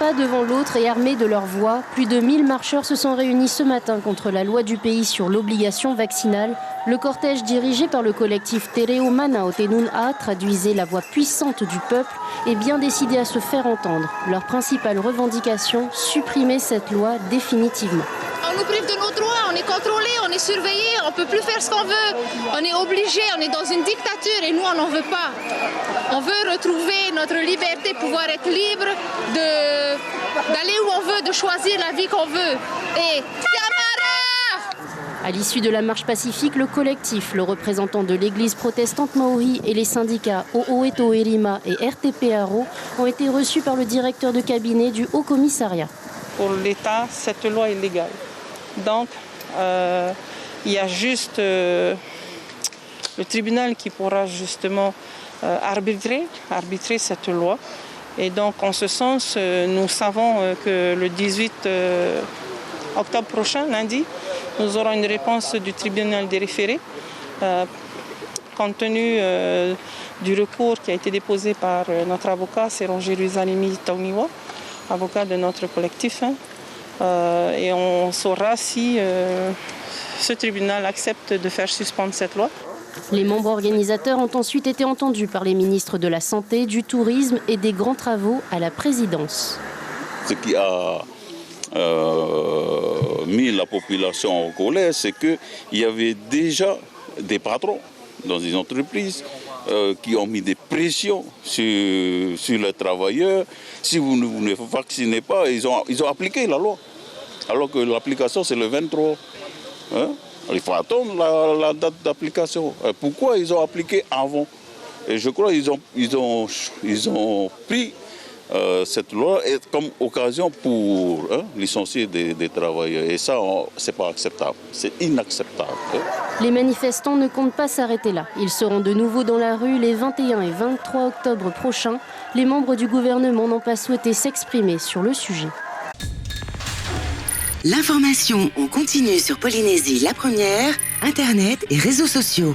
pas devant l'autre et armés de leur voix, plus de 1000 marcheurs se sont réunis ce matin contre la loi du pays sur l'obligation vaccinale. Le cortège dirigé par le collectif Tereo Mana Otenun'a traduisait la voix puissante du peuple et bien décidé à se faire entendre. Leur principale revendication, supprimer cette loi définitivement. On nous prive de nos droits, on est contrôlé, on est surveillé, on ne peut plus faire ce qu'on veut. On est obligé, on est dans une dictature et nous on n'en veut pas. On veut retrouver notre liberté, pouvoir être libre d'aller où on veut, de choisir la vie qu'on veut. Et à l'issue de la marche pacifique, le collectif, le représentant de l'église protestante maori et les syndicats O'Oeto Erima et RTP Aro ont été reçus par le directeur de cabinet du Haut Commissariat. Pour l'État, cette loi est légale. Donc, il y a juste le tribunal qui pourra justement arbitrer cette loi. Et donc, en ce sens, nous savons que le 18 octobre prochain, lundi, nous aurons une réponse du tribunal des référés. Compte tenu du recours qui a été déposé par notre avocat, Seron Jérusalemi Tauniwa, avocat de notre collectif, et on saura si ce tribunal accepte de faire suspendre cette loi. Les membres organisateurs ont ensuite été entendus par les ministres de la Santé, du Tourisme et des Grands Travaux à la présidence. Ce qui a mis la population en colère, c'est qu'il y avait déjà des patrons dans les entreprises qui ont mis des pressions sur les travailleurs. Si vous ne vous vaccinez pas, ils ont appliqué la loi. Alors que l'application, c'est le 23. Il faut attendre la date d'application. Pourquoi ils ont appliqué avant? Et je crois qu'ils ont pris cette loi comme occasion pour licencier des travailleurs. Et ça, c'est pas acceptable. C'est inacceptable. Les manifestants ne comptent pas s'arrêter là. Ils seront de nouveau dans la rue les 21 et 23 octobre prochains. Les membres du gouvernement n'ont pas souhaité s'exprimer sur le sujet. L'information en continu sur Polynésie la première, Internet et réseaux sociaux.